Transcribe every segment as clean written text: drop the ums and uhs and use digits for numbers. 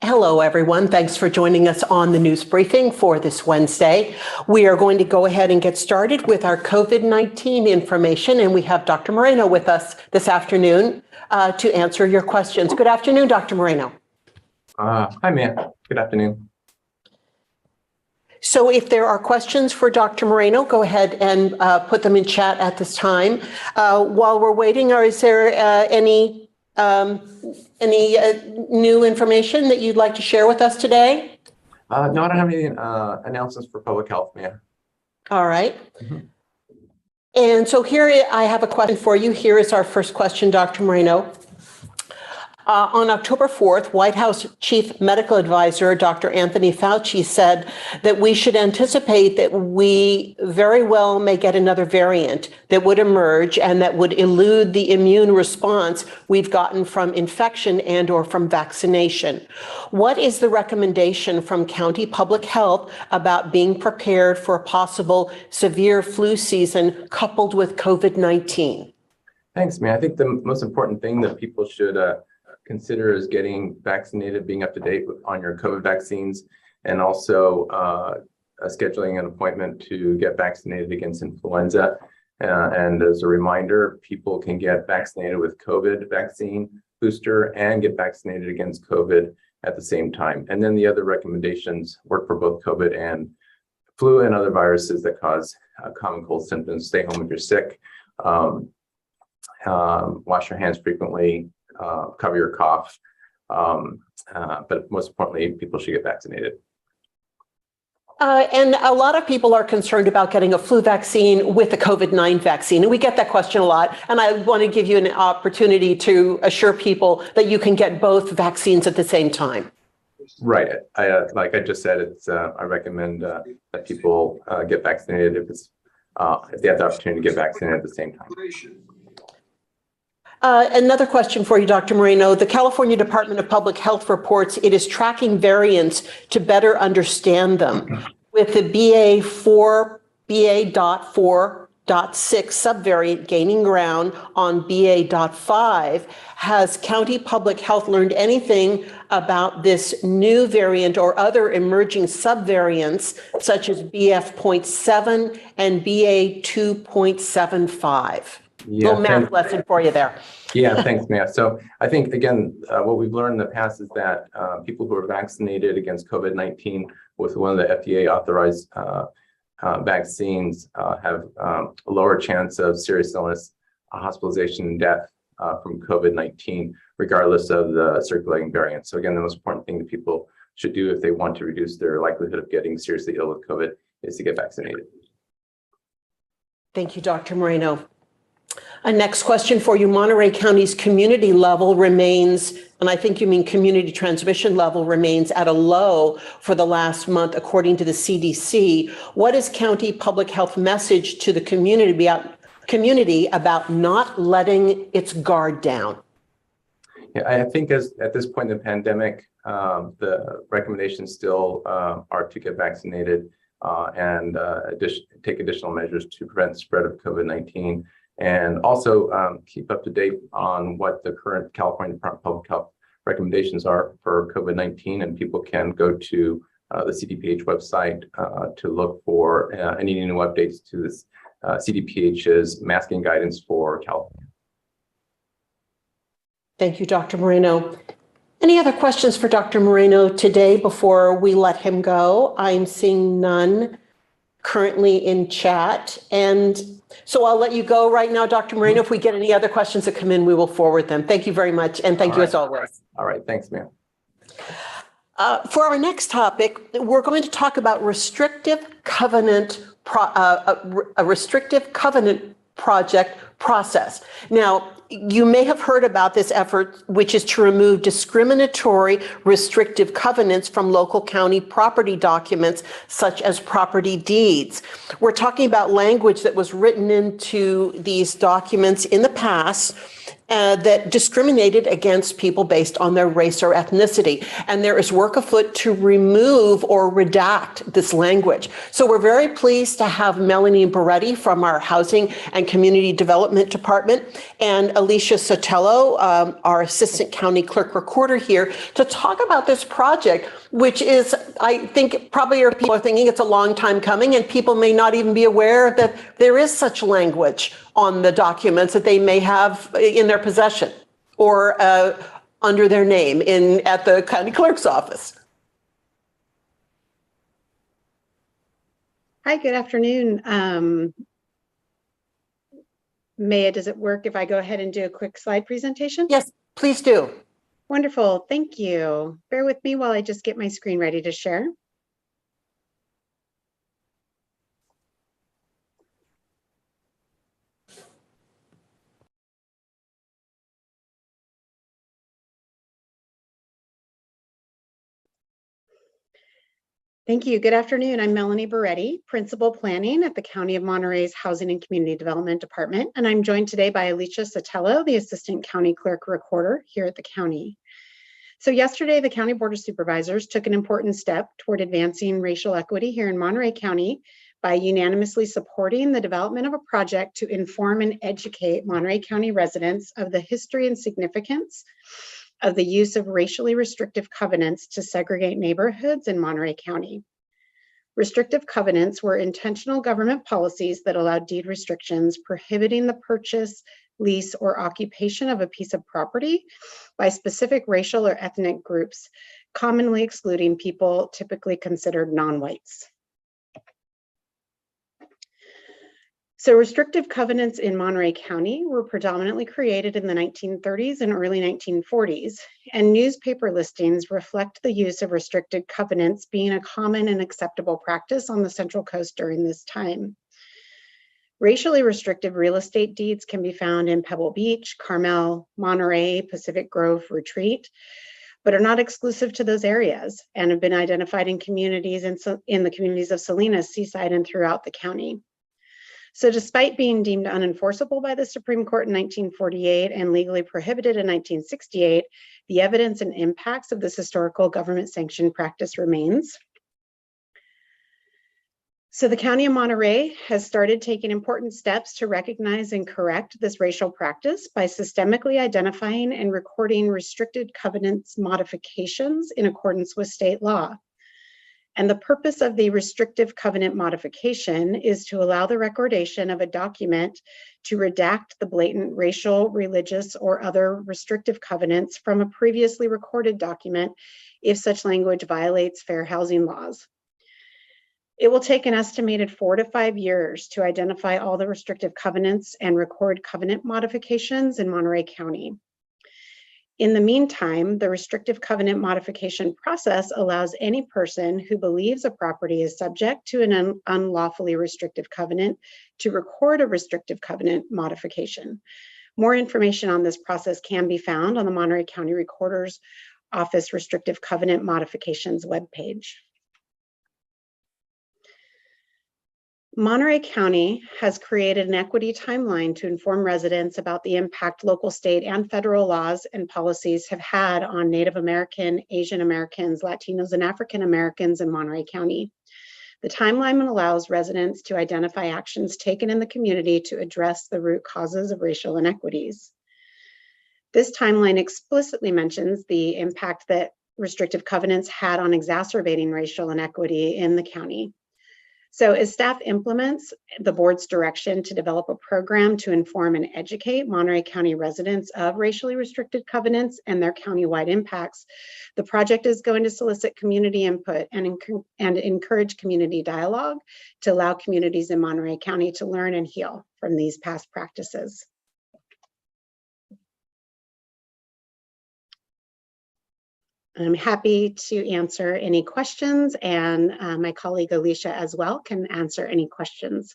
Hello, everyone. Thanks for joining us on the news briefing for this Wednesday. We are going to go ahead and get started with our COVID-19 information, and we have Dr. Moreno with us this afternoon to answer your questions. Good afternoon, Dr. Moreno. Hi, Mia. Good afternoon. So if there are questions for Dr. Moreno, go ahead and put them in chat at this time. While we're waiting, is there any new information that you'd like to share with us today? No, I don't have any announcements for public health, Mia. All right. And so here I have a question for you. Here is our first question, Dr. Moreno. On October 4th, White House Chief Medical Advisor, Dr. Anthony Fauci, said that we should anticipate that we very well may get another variant that would emerge and that would elude the immune response we've gotten from infection and or from vaccination. What is the recommendation from County Public Health about being prepared for a possible severe flu season coupled with COVID-19? Thanks, Mia. I think the most important thing that people should consider is getting vaccinated, being up to date on your COVID vaccines, and also scheduling an appointment to get vaccinated against influenza. And as a reminder, people can get vaccinated with COVID vaccine booster and get vaccinated against COVID at the same time. And then the other recommendations work for both COVID and flu and other viruses that cause common cold symptoms. Stay home if you're sick. Wash your hands frequently. Cover your cough, but most importantly, people should get vaccinated. And a lot of people are concerned about getting a flu vaccine with a COVID-19 vaccine. And we get that question a lot. And I want to give you an opportunity to assure people that you can get both vaccines at the same time. Right. Like I just said, it's I recommend that people get vaccinated if they have the opportunity to get vaccinated at the same time. Another question for you, Dr. Moreno. The California Department of Public Health reports it is tracking variants to better understand them. With the BA.4.6 subvariant gaining ground on BA.5, has County Public Health learned anything about this new variant or other emerging subvariants, such as BF.7 and BA.2.75? Yeah, little math lesson for you there. Yeah, thanks, Mia. So I think, again, what we've learned in the past is that people who are vaccinated against COVID-19 with one of the FDA authorized vaccines have a lower chance of serious illness, hospitalization, and death from COVID-19, regardless of the circulating variant. So again, the most important thing that people should do if they want to reduce their likelihood of getting seriously ill with COVID is to get vaccinated. Thank you, Dr. Moreno. A next question for you. Monterey County's community level remains, and I think you mean community transmission level, remains at a low for the last month, according to the CDC. What is County Public Health message to the community about not letting its guard down? Yeah, I think at this point in the pandemic, the recommendations still are to get vaccinated and take additional measures to prevent the spread of COVID-19. And also keep up to date on what the current California Department of Public Health recommendations are for COVID-19, and people can go to the CDPH website to look for any new updates to this CDPH's masking guidance for California. Thank you, Dr. Moreno. Any other questions for Dr. Moreno today before we let him go? I'm seeing none currently in chat. And so I'll let you go right now, Dr. Moreno. If we get any other questions that come in, we will forward them. Thank you very much. And thank you as always. All right. Thanks, ma'am. For our next topic, we're going to talk about a restrictive covenant project process. Now, you may have heard about this effort, which is to remove discriminatory restrictive covenants from local county property documents, such as property deeds. We're talking about language that was written into these documents in the past that discriminated against people based on their race or ethnicity. And there is work afoot to remove or redact this language. So we're very pleased to have Melanie Beretti from our Housing and Community Development Department and Alicia Sotelo, our Assistant County Clerk Recorder here to talk about this project, which is, I think probably your people are thinking it's a long time coming and people may not even be aware that there is such language on the documents that they may have in their possession or under their name at the county clerk's office. Hi, good afternoon. Maya, does it work if I go ahead and do a quick slide presentation? Yes, please do. Wonderful, thank you. Bear with me while I just get my screen ready to share. Thank you. Good afternoon. I'm Melanie Beretti, Principal Planning at the County of Monterey's Housing and Community Development Department, and I'm joined today by Alicia Sotelo, the Assistant County Clerk Recorder here at the county. So yesterday, the County Board of Supervisors took an important step toward advancing racial equity here in Monterey County by unanimously supporting the development of a project to inform and educate Monterey County residents of the history and significance of the use of racially restrictive covenants to segregate neighborhoods in Monterey County. Restrictive covenants were intentional government policies that allowed deed restrictions prohibiting the purchase, lease, or occupation of a piece of property by specific racial or ethnic groups, commonly excluding people typically considered non-whites. So restrictive covenants in Monterey County were predominantly created in the 1930s and early 1940s, and newspaper listings reflect the use of restricted covenants being a common and acceptable practice on the Central Coast during this time. Racially restrictive real estate deeds can be found in Pebble Beach, Carmel, Monterey, Pacific Grove, Retreat, but are not exclusive to those areas and have been identified in communities in the communities of Salinas, Seaside, and throughout the county. So despite being deemed unenforceable by the Supreme Court in 1948 and legally prohibited in 1968, the evidence and impacts of this historical government-sanctioned practice remains. So the County of Monterey has started taking important steps to recognize and correct this racial practice by systemically identifying and recording restricted covenants modifications in accordance with state law. And the purpose of the restrictive covenant modification is to allow the recordation of a document to redact the blatant racial, religious, or other restrictive covenants from a previously recorded document if such language violates fair housing laws. It will take an estimated 4 to 5 years to identify all the restrictive covenants and record covenant modifications in Monterey County. In the meantime, the restrictive covenant modification process allows any person who believes a property is subject to an unlawfully restrictive covenant to record a restrictive covenant modification. More information on this process can be found on the Monterey County Recorder's Office Restrictive Covenant Modifications webpage. Monterey County has created an equity timeline to inform residents about the impact local, state, and federal laws and policies have had on Native American, Asian Americans, Latinos, and African Americans in Monterey County. The timeline allows residents to identify actions taken in the community to address the root causes of racial inequities. This timeline explicitly mentions the impact that restrictive covenants had on exacerbating racial inequity in the county. So as staff implements the board's direction to develop a program to inform and educate Monterey County residents of racially restricted covenants and their countywide impacts, the project is going to solicit community input and encourage community dialogue to allow communities in Monterey County to learn and heal from these past practices. I'm happy to answer any questions, and my colleague Alicia as well can answer any questions.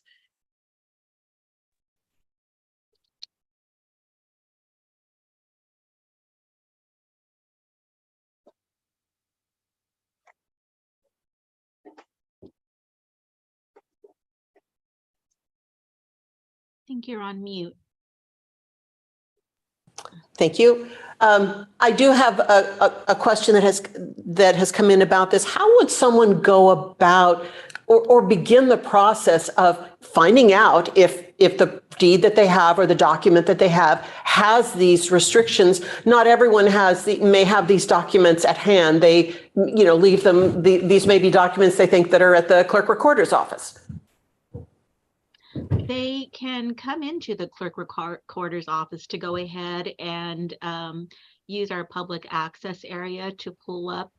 I think you're on mute. Thank you. I do have a question that has come in about this. How would someone go about or begin the process of finding out if the deed that they have or the document that they have has these restrictions? Not everyone may have these documents at hand. They, leave them. These may be documents they think that are at the clerk recorder's office. They can come into the clerk recorder's office to go ahead and use our public access area to pull up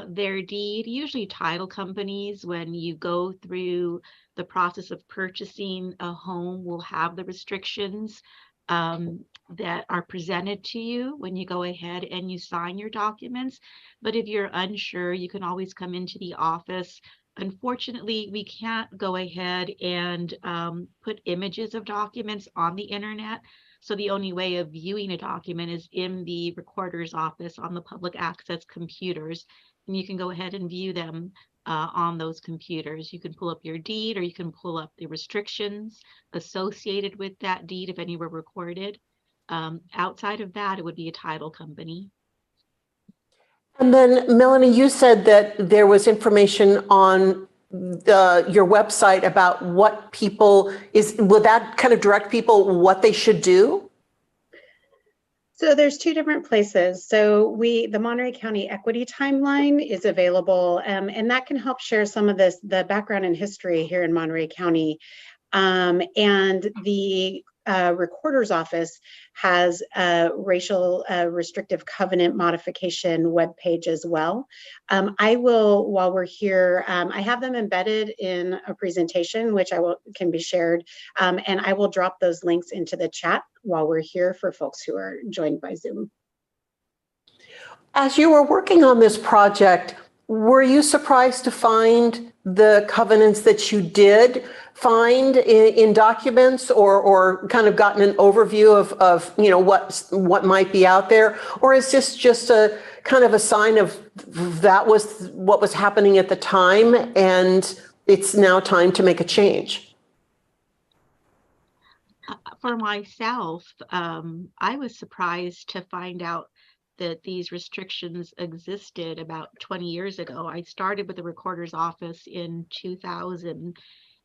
their deed. Usually title companies, when you go through the process of purchasing a home, will have the restrictions that are presented to you when you go ahead and you sign your documents. But if you're unsure, you can always come into the office. Unfortunately, we can't go ahead and put images of documents on the internet. So the only way of viewing a document is in the recorder's office on the public access computers. And you can go ahead and view them on those computers. You can pull up your deed, or you can pull up the restrictions associated with that deed if any were recorded. Outside of that, it would be a title company. And then, Melanie, you said that there was information on your website about what would that kind of direct people what they should do? So there's two different places. So the Monterey County Equity Timeline is available, and that can help share some of the background and history here in Monterey County. And the recorder's office has a racial restrictive covenant modification webpage as well. I will, while we're here, I have them embedded in a presentation, which can be shared, and I will drop those links into the chat while we're here for folks who are joined by Zoom. As you were working on this project, were you surprised to find the covenants that you did find in documents, or kind of gotten an overview of what might be out there? Or is this just a kind of a sign of that was what was happening at the time and it's now time to make a change? For myself, I was surprised to find out that these restrictions existed about 20 years ago. I started with the recorder's office in 2000,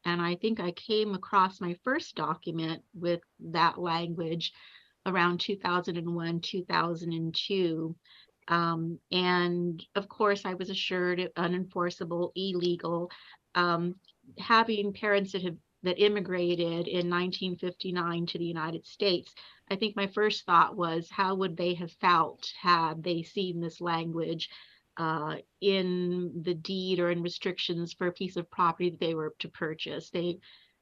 and I think I came across my first document with that language around 2001, 2002. And of course, I was assured unenforceable, illegal. Having parents that immigrated in 1959 to the United States, I think my first thought was, how would they have felt had they seen this language in the deed or in restrictions for a piece of property that they were to purchase? They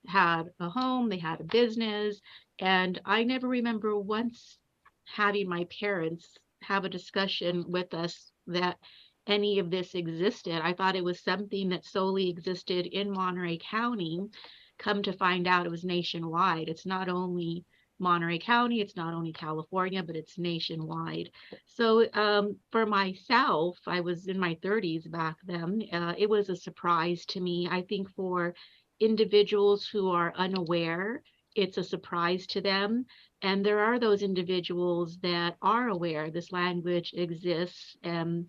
had a home, they had a business, and I never remember once having my parents have a discussion with us that any of this existed. I thought it was something that solely existed in Monterey County. Come to find out, it was nationwide. It's not only Monterey County, it's not only California, but it's nationwide. So for myself, I was in my 30s back then. It was a surprise to me. I think for individuals who are unaware, it's a surprise to them. And there are those individuals that are aware this language exists and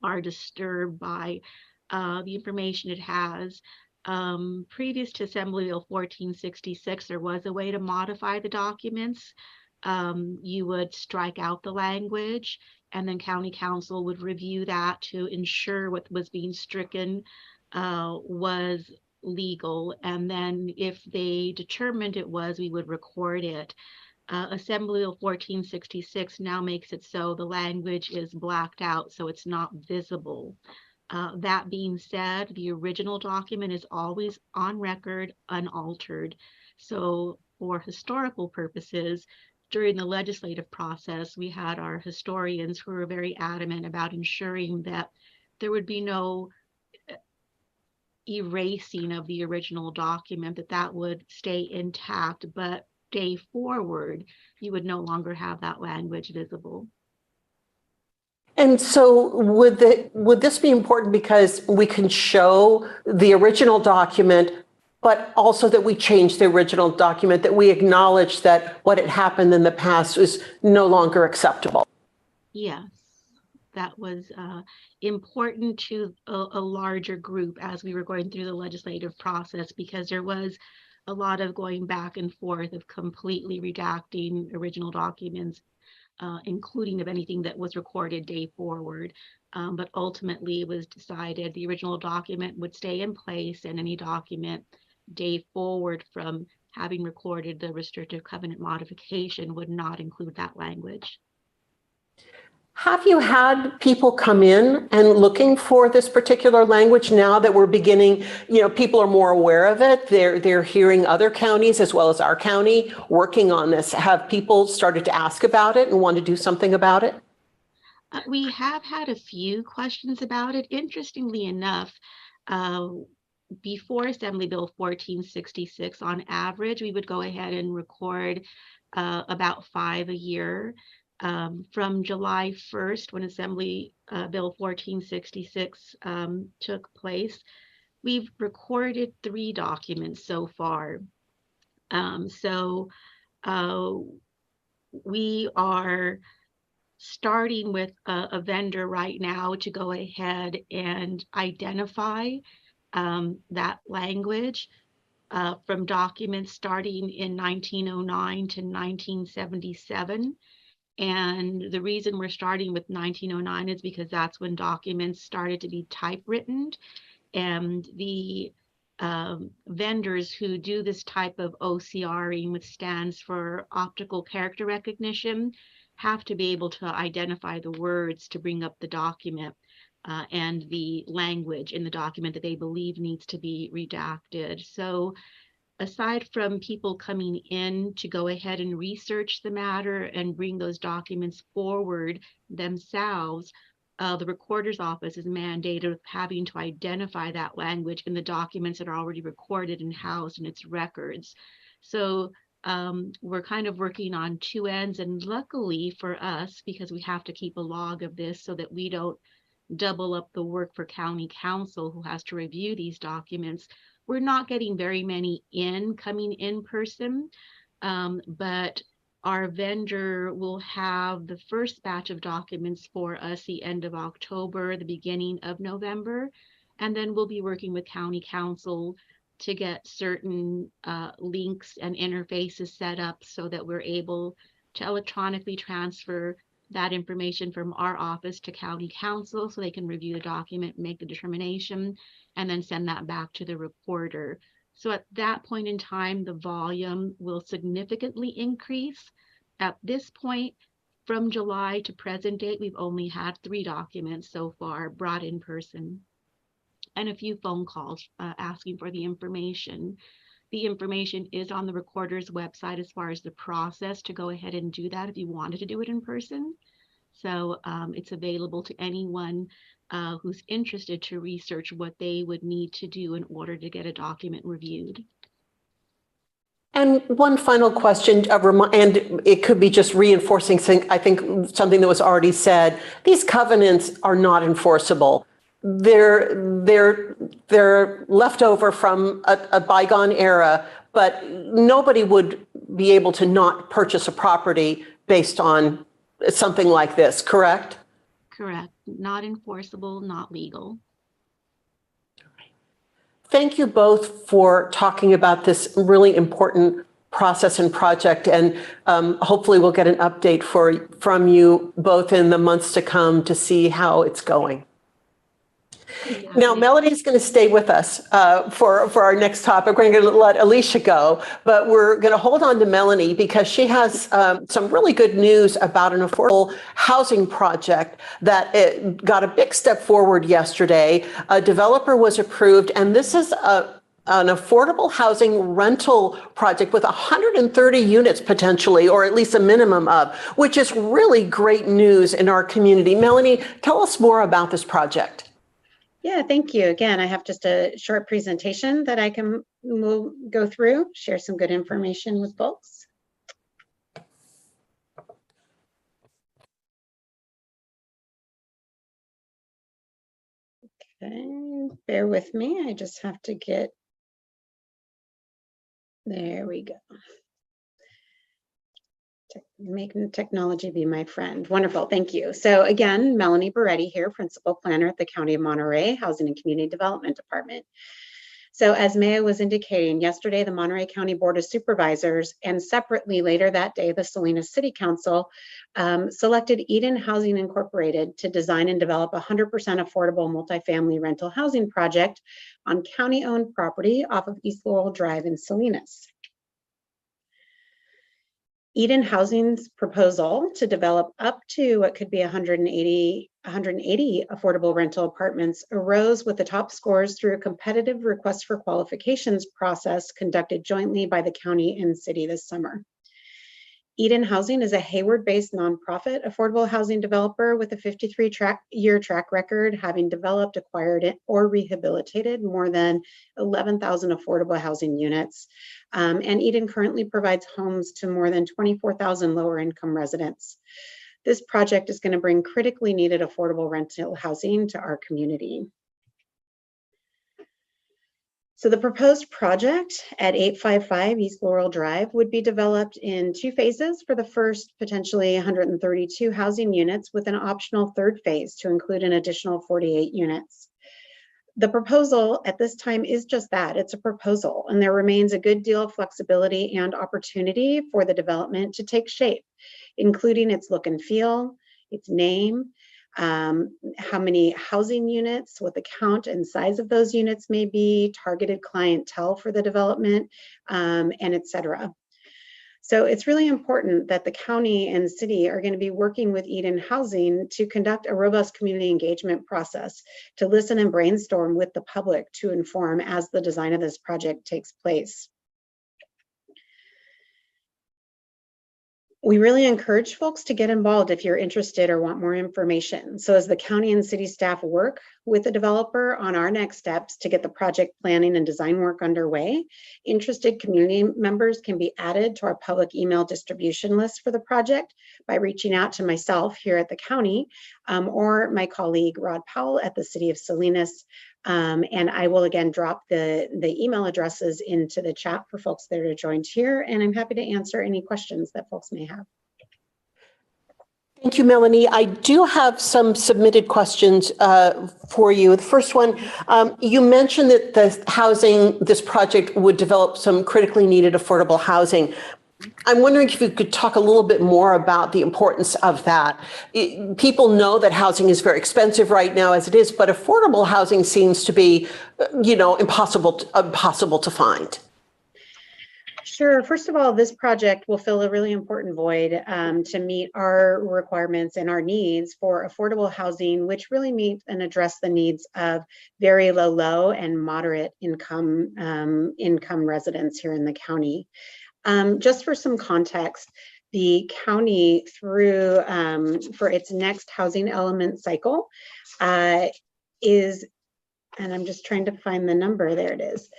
are disturbed by the information it has. Previous to Assembly Bill 1466, there was a way to modify the documents. You would strike out the language, and then County Council would review that to ensure what was being stricken was legal. And then if they determined it was, we would record it. Assembly Bill 1466 now makes it so the language is blacked out, so it's not visible. That being said, the original document is always on record, unaltered. So for historical purposes, during the legislative process, we had our historians who were very adamant about ensuring that there would be no erasing of the original document, that would stay intact, but day forward, you would no longer have that language visible. And so would this be important because we can show the original document, but also that we change the original document, that we acknowledge that what had happened in the past is no longer acceptable. Yes, that was important to a larger group as we were going through the legislative process, because there was a lot of going back and forth of completely redacting original documents, including of anything that was recorded day forward. But ultimately it was decided the original document would stay in place, and any document day forward from having recorded the restrictive covenant modification would not include that language. Have you had people come in and looking for this particular language now that we're beginning, people are more aware of it? They're hearing other counties as well as our county working on this. Have people started to ask about it and want to do something about it? We have had a few questions about it. Interestingly enough, before Assembly Bill 1466, on average, we would go ahead and record about 5 a year. From July 1st, when Assembly Bill 1466 took place, we've recorded 3 documents so far. We are starting with a vendor right now to go ahead and identify that language from documents starting in 1909 to 1977. And the reason we're starting with 1909 is because that's when documents started to be typewritten, and the vendors who do this type of OCRing, which stands for optical character recognition, have to be able to identify the words to bring up the document and the language in the document that they believe needs to be redacted. So aside from people coming in to go ahead and research the matter and bring those documents forward themselves, the recorder's office is mandated with having to identify that language in the documents that are already recorded and housed in its records. So we're kind of working on 2 ends, and luckily for us, because we have to keep a log of this so that we don't double up the work for county council who has to review these documents, we're not getting very many coming in person, but our vendor will have the first batch of documents for us the end of October, the beginning of November, and then we'll be working with county council to get certain links and interfaces set up so that we're able to electronically transfer that information from our office to county council so they can review the document, make the determination, and then send that back to the reporter. So at that point in time, the volume will significantly increase. At this point, from July to present date, we've only had 3 documents so far brought in person and a few phone calls asking for the information. The information is on the recorder's website as far as the process to go ahead and do that if you wanted to do it in person. So it's available to anyone who's interested to research what they would need to do in order to get a document reviewed. And one final question, and it could be just reinforcing, I think, something that was already said. These covenants are not enforceable. They're left over from a bygone era, but nobody would be able to not purchase a property based on something like this, correct? Correct. Not enforceable, not legal. Thank you both for talking about this really important process and project, and hopefully we'll get an update from you both in the months to come to see how it's going. Yeah. Now, Melody's going to stay with us for our next topic. We're going to let Alicia go, but we're going to hold on to Melanie because she has some really good news about an affordable housing project that got a big step forward yesterday. A developer was approved, and this is an affordable housing rental project with 130 units potentially, or at least a minimum of, which is really great news in our community. Melanie, tell us more about this project. Yeah, thank you. Again, I have just a short presentation that I can go through, share some good information with folks. Okay, bear with me. I just have to get There we go. Making technology be my friend. Wonderful, thank you. So again, Melanie Beretti here, Principal Planner at the County of Monterey Housing and Community Development Department. So as Maya was indicating, yesterday the Monterey County Board of Supervisors and separately later that day, the Salinas City Council selected Eden Housing Incorporated to design and develop a 100% affordable multifamily rental housing project on county-owned property off of East Laurel Drive in Salinas. Eden Housing's proposal to develop up to what could be 180 affordable rental apartments arose with the top scores through a competitive request for qualifications process conducted jointly by the county and city this summer. Eden Housing is a Hayward-based nonprofit affordable housing developer with a 53-year track record, having developed, acquired, or rehabilitated more than 11,000 affordable housing units. And Eden currently provides homes to more than 24,000 lower-income residents. This project is going to bring critically needed affordable rental housing to our community. So the proposed project at 855 East Laurel Drive would be developed in 2 phases for the first potentially 132 housing units with an optional third phase to include an additional 48 units. The proposal at this time is just that, it's a proposal, and there remains a good deal of flexibility and opportunity for the development to take shape, including its look and feel, its name, how many housing units, what the count and size of those units may be, targeted clientele for the development, and et cetera. So it's really important that the county and city are going to be working with Eden Housing to conduct a robust community engagement process to listen and brainstorm with the public to inform as the design of this project takes place. We really encourage folks to get involved if you're interested or want more information. So as the county and city staff work with the developer on our next steps to get the project planning and design work underway, interested community members can be added to our public email distribution list for the project by reaching out to myself here at the county or my colleague Rod Powell at the City of Salinas. And I will again drop the email addresses into the chat for folks that are joined here, and I'm happy to answer any questions that folks may have. Thank you, Melanie. I do have some submitted questions for you. The first one, you mentioned that this project would develop some critically needed affordable housing. I'm wondering if you could talk a little bit more about the importance of that. People know that housing is very expensive right now as it is, but affordable housing seems to be, impossible to find. Sure. First of all, this project will fill a really important void to meet our requirements and our needs for affordable housing, which really meet and address the needs of very low and moderate income residents here in the county. Just for some context, the county through for its next housing element cycle is, and I'm just trying to find the number, there it is.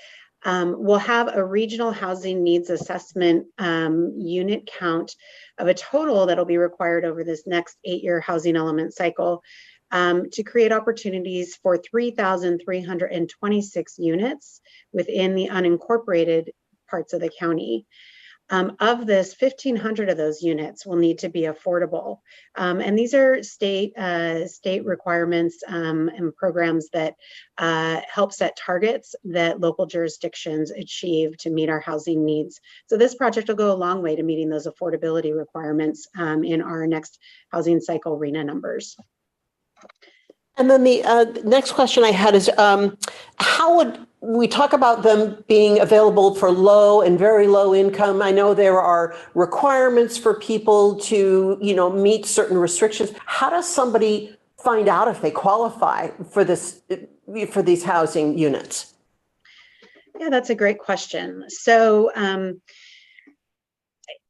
We'll have a regional housing needs assessment unit count of a total that'll be required over this next 8-year housing element cycle to create opportunities for 3,326 units within the unincorporated parts of the county. Of this, 1,500 of those units will need to be affordable. And these are state requirements and programs that help set targets that local jurisdictions achieve to meet our housing needs. So this project will go a long way to meeting those affordability requirements in our next housing cycle RHNA numbers. And then the next question I had is, how would we talk about them being available for low and very low income? I know there are requirements for people to, meet certain restrictions. How does somebody find out if they qualify for these housing units? Yeah, that's a great question. So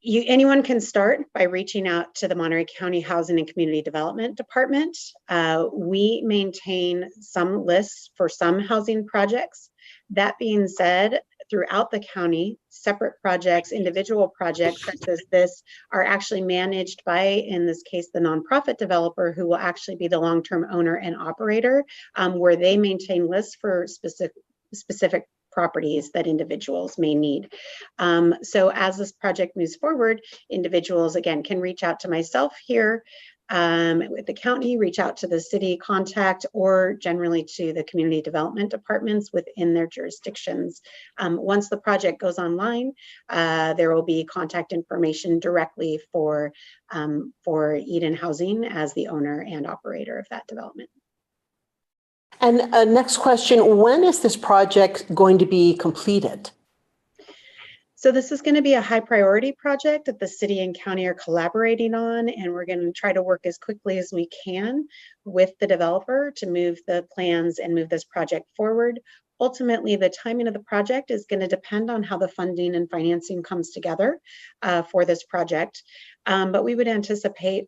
anyone can start by reaching out to the Monterey County Housing and Community Development Department. We maintain some lists for some housing projects. That being said, throughout the county, separate projects, individual projects such as this are actually managed by, in this case, the nonprofit developer who will actually be the long-term owner and operator, where they maintain lists for specific properties that individuals may need. So as this project moves forward, individuals, again, can reach out to myself here with the county, reach out to the city contact, or generally to the community development departments within their jurisdictions. Once the project goes online, there will be contact information directly for Eden Housing as the owner and operator of that development. And next question, when is this project going to be completed? So this is going to be a high priority project that the city and county are collaborating on, and we're going to try to work as quickly as we can with the developer to move the plans and move this project forward. Ultimately, the timing of the project is going to depend on how the funding and financing comes together for this project. But we would anticipate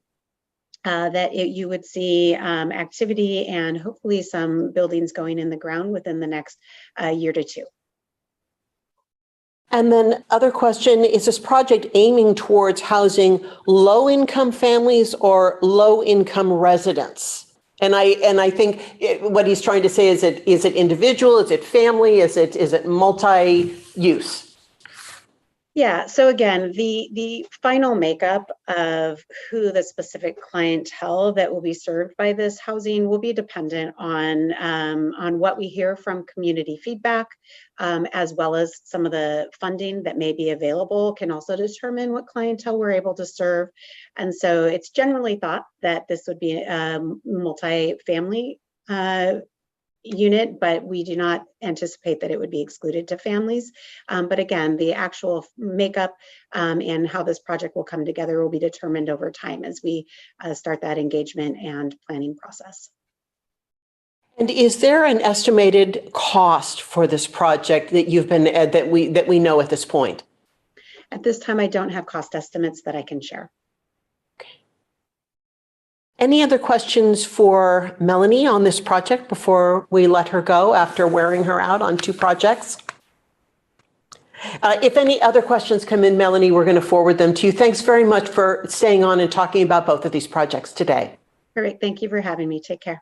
that you would see activity and hopefully some buildings going in the ground within the next year to two. And then other question, is this project aiming towards housing low-income families or low-income residents? And I think what he's trying to say is it individual, is it family, is it multi-use? Yeah, so again, the final makeup of who the specific clientele that will be served by this housing will be dependent on what we hear from community feedback, as well as some of the funding that may be available can also determine what clientele we're able to serve. And so it's generally thought that this would be a multi-family unit, but we do not anticipate that it would be excluded to families. But again, the actual makeup and how this project will come together will be determined over time as we start that engagement and planning process. And is there an estimated cost for this project that you've been that we know at this point? At this time, I don't have cost estimates that I can share. Any other questions for Melanie on this project before we let her go after wearing her out on two projects? If any other questions come in, Melanie, we're going to forward them to you. Thanks very much for staying on and talking about both of these projects today. Perfect. Thank you for having me. Take care.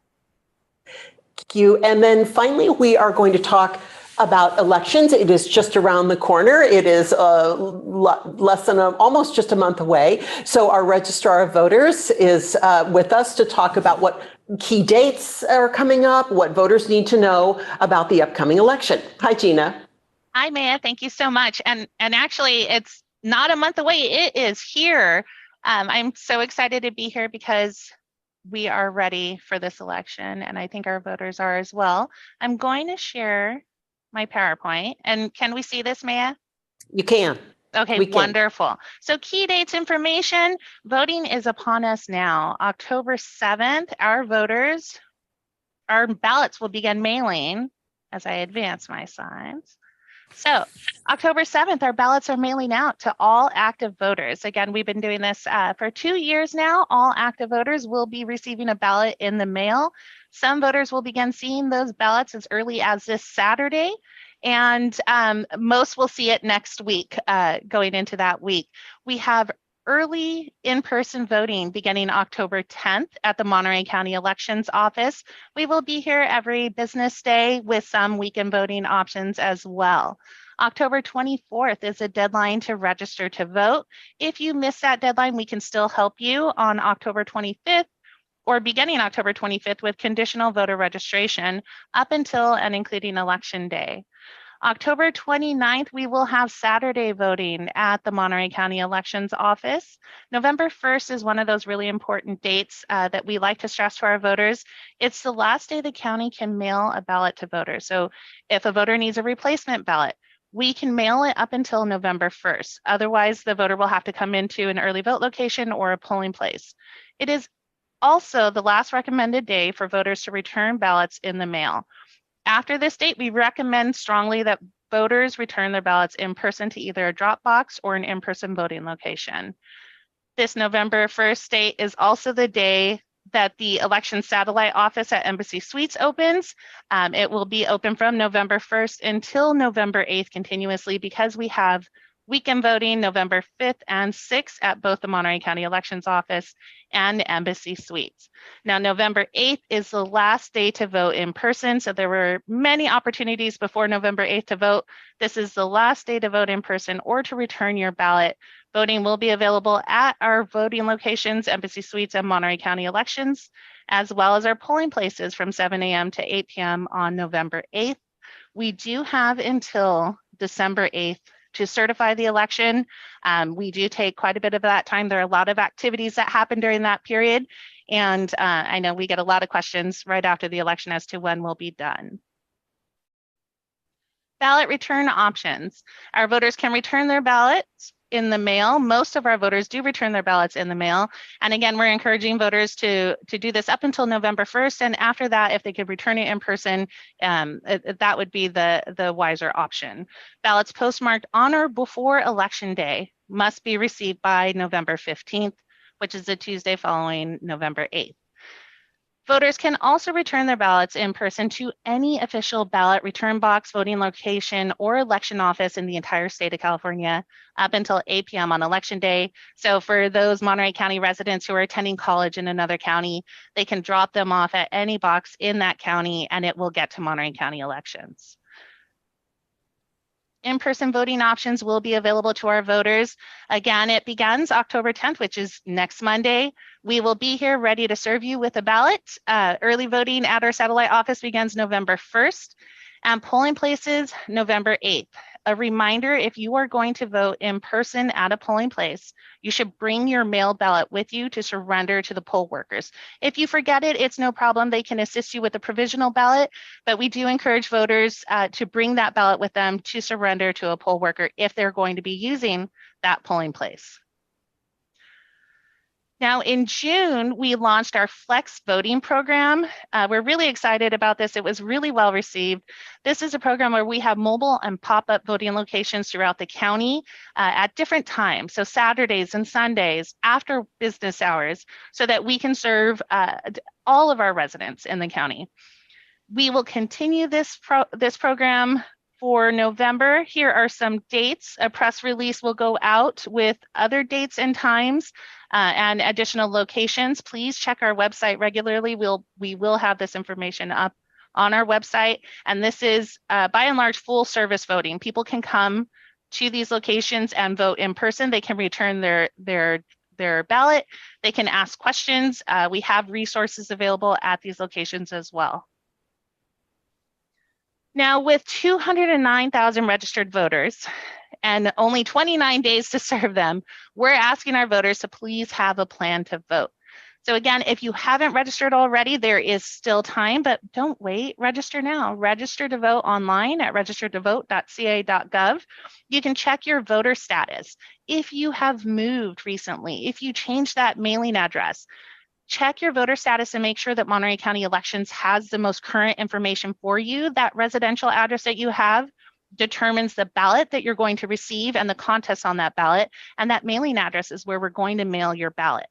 Thank you. And then finally, we are going to talk about elections. It is just around the corner. It is less than almost just a month away. So our registrar of voters is with us to talk about what key dates are coming up, what voters need to know about the upcoming election. Hi, Gina. Hi, Maya. Thank you so much. And actually, it's not a month away. It is here. I'm so excited to be here because we are ready for this election, and I think our voters are as well. I'm going to share my PowerPoint. And can we see this, Maya? You can. Okay, wonderful. So key dates information, voting is upon us now. October 7th, our ballots will begin mailing as I advance my slides. So October 7th, our ballots are mailing out to all active voters. Again, we've been doing this for 2 years now. All active voters will be receiving a ballot in the mail. Some voters will begin seeing those ballots as early as this Saturday, and most will see it next week, going into that week. We have early in-person voting beginning October 10th at the Monterey County Elections Office. We will be here every business day with some weekend voting options as well. October 24th is a deadline to register to vote. If you miss that deadline, we can still help you on October 25th or beginning October 25th with conditional voter registration up until and including Election Day. October 29th, we will have Saturday voting at the Monterey County Elections Office. November 1st is one of those really important dates that we like to stress to our voters. It's the last day the county can mail a ballot to voters. So if a voter needs a replacement ballot, we can mail it up until November 1st. Otherwise, the voter will have to come into an early vote location or a polling place. It is also the last recommended day for voters to return ballots in the mail. After this date, we recommend strongly that voters return their ballots in person to either a drop box or an in-person voting location. This November 1st date is also the day that the election satellite office at Embassy Suites opens. It will be open from November 1st until November 8th continuously because we have weekend voting November 5th and 6th at both the Monterey County Elections Office and Embassy Suites. Now, November 8th is the last day to vote in person. So there were many opportunities before November 8th to vote. This is the last day to vote in person or to return your ballot. Voting will be available at our voting locations, Embassy Suites and Monterey County Elections, as well as our polling places from 7 a.m. to 8 p.m. on November 8th. We do have until December 8th to certify the election. We do take quite a bit of that time. There are a lot of activities that happen during that period. And I know we get a lot of questions right after the election as to when we'll be done. Ballot return options. Our voters can return their ballots in the mail. Most of our voters do return their ballots in the mail. And again, we're encouraging voters to do this up until November 1st. And after that, if they could return it in person, that would be the wiser option. Ballots postmarked on or before Election Day must be received by November 15th, which is the Tuesday following November 8th. Voters can also return their ballots in person to any official ballot return box, voting location, or election office in the entire state of California up until 8 p.m. on Election Day. So for those Monterey County residents who are attending college in another county, they can drop them off at any box in that county and it will get to Monterey County elections. In-person voting options will be available to our voters. Again, it begins October 10th, which is next Monday. We will be here ready to serve you with a ballot. Early voting at our satellite office begins November 1st and polling places November 8th. A reminder, if you are going to vote in person at a polling place, you should bring your mail ballot with you to surrender to the poll workers. If you forget it, it's no problem. They can assist you with a provisional ballot, but we do encourage voters to bring that ballot with them to surrender to a poll worker if they're going to be using that polling place. Now, in June, we launched our Flex voting program. We're really excited about this. It was really well received. This is a program where we have mobile and pop-up voting locations throughout the county at different times. So Saturdays and Sundays after business hours, so that we can serve all of our residents in the county. We will continue this program for November. Here are some dates. A press release will go out with other dates and times and additional locations. Please check our website regularly. We will have this information up on our website. And this is by and large full service voting. People can come to these locations and vote in person. They can return their ballot. They can ask questions. We have resources available at these locations as well. Now, with 209,000 registered voters and only 29 days to serve them, we're asking our voters to please have a plan to vote. So again, if you haven't registered already, there is still time, but don't wait, register now. Register to vote online at registertovote.ca.gov. You can check your voter status. If you have moved recently, if you changed that mailing address, check your voter status and make sure that Monterey County Elections has the most current information for you. That residential address that you have determines the ballot that you're going to receive and the contest on that ballot. And that mailing address is where we're going to mail your ballot.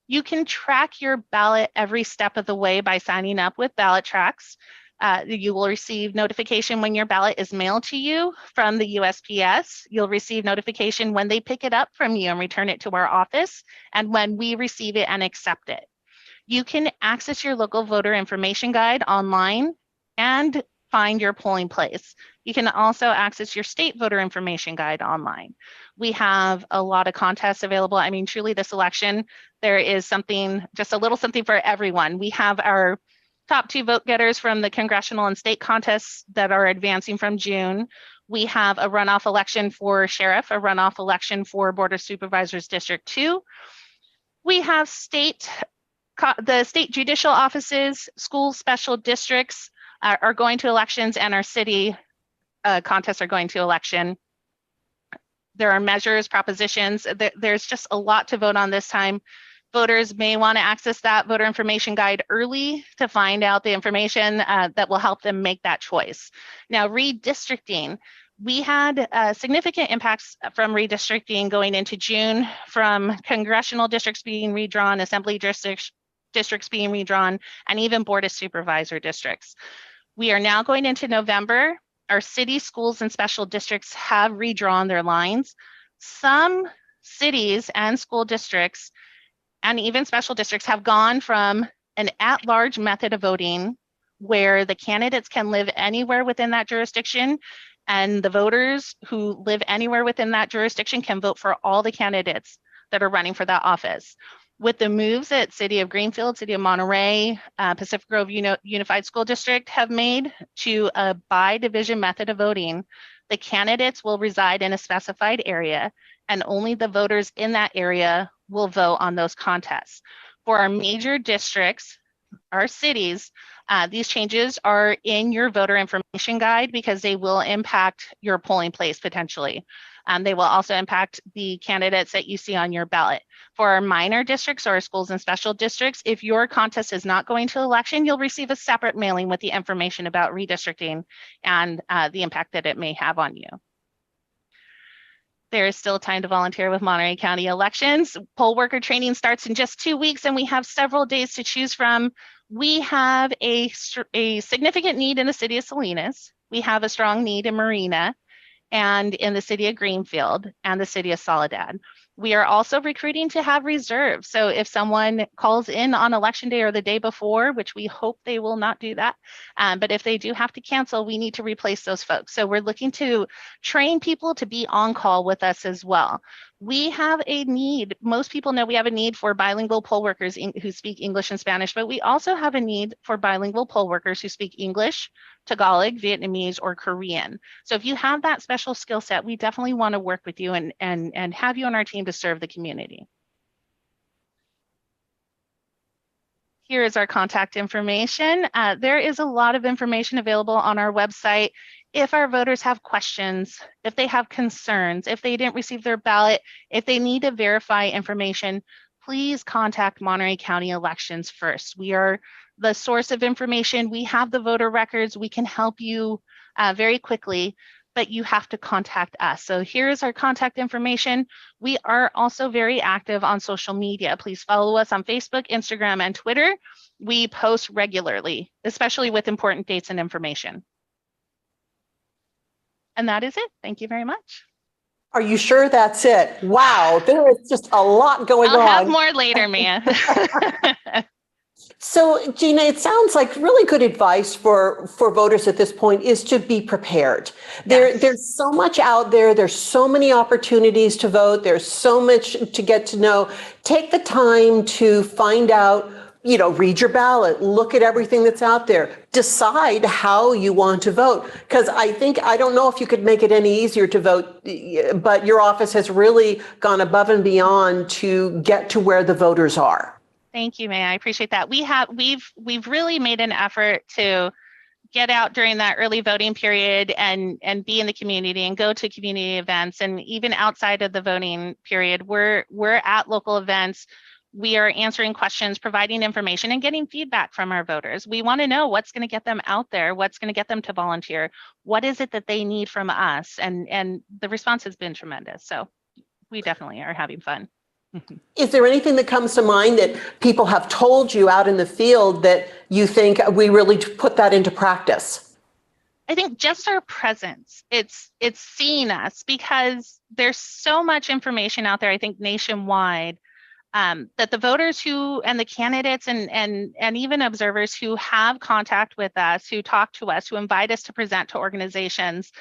You can track your ballot every step of the way by signing up with Ballot Tracks. You will receive notification when your ballot is mailed to you from the USPS. You'll receive notification when they pick it up from you and return it to our office, and when we receive it and accept it. You can access your local voter information guide online and find your polling place. You can also access your state voter information guide online. We have a lot of contests available. I mean, truly this election, there is something, just a little something for everyone. We have our top 2 vote getters from the congressional and state contests that are advancing from June. We have a runoff election for sheriff, a runoff election for Board of Supervisors District 2. We have the state judicial offices, school special districts are going to elections, and our city contests are going to election. There are measures, propositions. There's just a lot to vote on this time. Voters may want to access that voter information guide early to find out the information that will help them make that choice. Now, redistricting. We had significant impacts from redistricting going into June, from congressional districts being redrawn, assembly districts being redrawn, and even Board of Supervisor districts. We are now going into November. our city schools and special districts have redrawn their lines. Some cities and school districts and even special districts have gone from an at-large method of voting where the candidates can live anywhere within that jurisdiction, and the voters who live anywhere within that jurisdiction can vote for all the candidates that are running for that office. With the moves that City of Greenfield, City of Monterey, Pacific Grove Unified School District have made to a by-division method of voting, the candidates will reside in a specified area, and only the voters in that area will vote on those contests. For our major districts, our cities, these changes are in your voter information guide because they will impact your polling place potentially. They will also impact the candidates that you see on your ballot. For our minor districts or our schools and special districts, if your contest is not going to election, you'll receive a separate mailing with the information about redistricting and the impact that it may have on you. There is still time to volunteer with Monterey County elections. Poll worker training starts in just 2 weeks, and we have several days to choose from. We have a significant need in the city of Salinas. We have a strong need in Marina and in the city of Greenfield and the city of Soledad. We are also recruiting to have reserves. So if someone calls in on election day or the day before, which we hope they will not do that, but if they do have to cancel, we need to replace those folks. So we're looking to train people to be on call with us as well. We have a need, most people know we have a need for bilingual poll workers who speak English and Spanish, but we also have a need for bilingual poll workers who speak English, Tagalog, Vietnamese, or Korean. So if you have that special skill set, we definitely want to work with you and have you on our team to serve the community. Here is our contact information. There is a lot of information available on our website. If our voters have questions, if they have concerns, if they didn't receive their ballot, if they need to verify information, please contact Monterey County Elections first. We are the source of information. We have the voter records. We can help you very quickly, but you have to contact us. So here's our contact information. We are also very active on social media. Please follow us on Facebook, Instagram, and Twitter. We post regularly, especially with important dates and information. And that is it. Thank you very much. Are you sure that's it? Wow, there is just a lot going on. I'll have more later, Mia. So, Gina, it sounds like really good advice for voters at this point is to be prepared. Yes. There's so much out there. There's so many opportunities to vote. There's so much to get to know. Take the time to find out, read your ballot, look at everything that's out there, decide how you want to vote. Because I don't know if you could make it any easier to vote, but your office has really gone above and beyond to get to where the voters are. Thank you, May. I appreciate that. We've really made an effort to get out during that early voting period and be in the community and go to community events. And even outside of the voting period, we're at local events. We are answering questions, providing information, and getting feedback from our voters. We want to know what's going to get them out there, what's going to get them to volunteer, what is it that they need from us, and the response has been tremendous. So we definitely are having fun. Is there anything that comes to mind that people have told you out in the field that you think we really put that into practice? I think just our presence, it's seeing us, because there's so much information out there, I think nationwide, that the voters and the candidates and even observers who have contact with us, who talk to us, who invite us to present to organizations,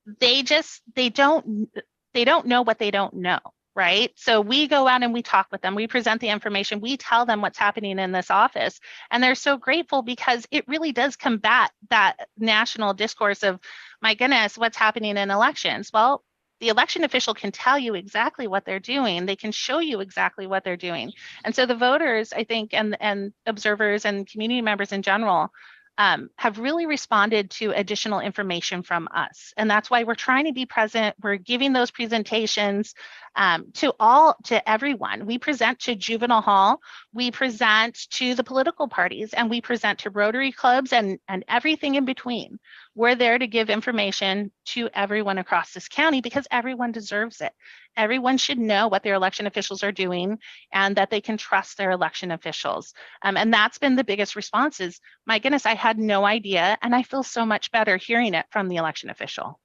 they don't know what they don't know. Right? So we go out and we talk with them, we present the information, we tell them what's happening in this office. And they're so grateful because it really does combat that national discourse of, my goodness, what's happening in elections? Well, the election official can tell you exactly what they're doing. They can show you exactly what they're doing. And so the voters, I think, and observers and community members in general, have really responded to additional information from us. And that's why we're trying to be present. We're giving those presentations to everyone. We present to Juvenile Hall, we present to the political parties, and we present to Rotary clubs and everything in between. We're there to give information to everyone across this county because everyone deserves it. Everyone should know what their election officials are doing and that they can trust their election officials. And that's been the biggest response is, my goodness, I had no idea. And I feel so much better hearing it from the election official.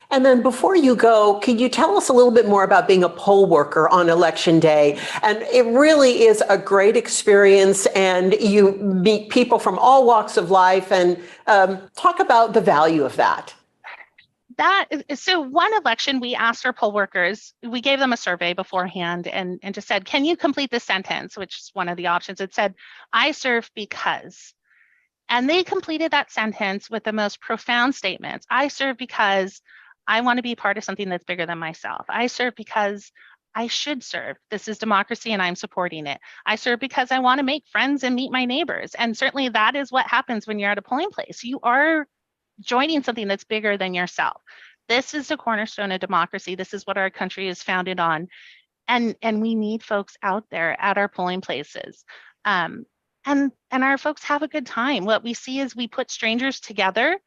And then before you go, can you tell us a little bit more about being a poll worker on election day? And it really is a great experience, and you meet people from all walks of life, and talk about the value of that. So one election, we asked our poll workers, we gave them a survey beforehand and just said, can you complete this sentence, which is one of the options. It said, I serve because. And they completed that sentence with the most profound statements. I serve because I want to be part of something that's bigger than myself. I serve because I should serve. This is democracy and I'm supporting it. I serve because I want to make friends and meet my neighbors. And certainly that is what happens when you're at a polling place. You are joining something that's bigger than yourself. This is the cornerstone of democracy. This is what our country is founded on. And we need folks out there at our polling places. And our folks have a good time. What we see is we put strangers together,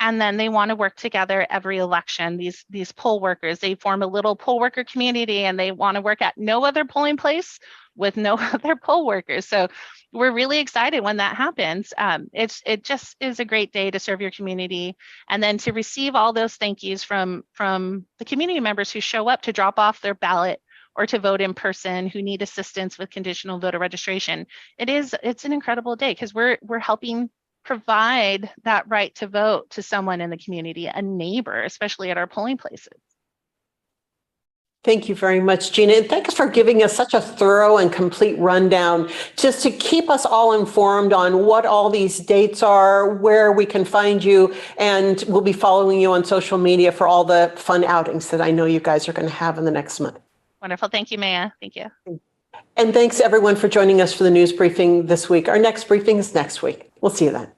and then they want to work together every election. These poll workers, they form a little poll worker community, and they want to work at no other polling place with no other poll workers. So we're really excited when that happens. It just is a great day to serve your community, and then to receive all those thank yous from the community members who show up to drop off their ballot or to vote in person, who need assistance with conditional voter registration. It's an incredible day because we're helping provide that right to vote to someone in the community, a neighbor, especially at our polling places. Thank you very much, Gina. And thanks for giving us such a thorough and complete rundown, just to keep us all informed on what all these dates are, where we can find you, and we'll be following you on social media for all the fun outings that I know you guys are going to have in the next month. Wonderful. Thank you, Maya. Thank you. And thanks everyone for joining us for the news briefing this week. Our next briefing is next week. We'll see you then.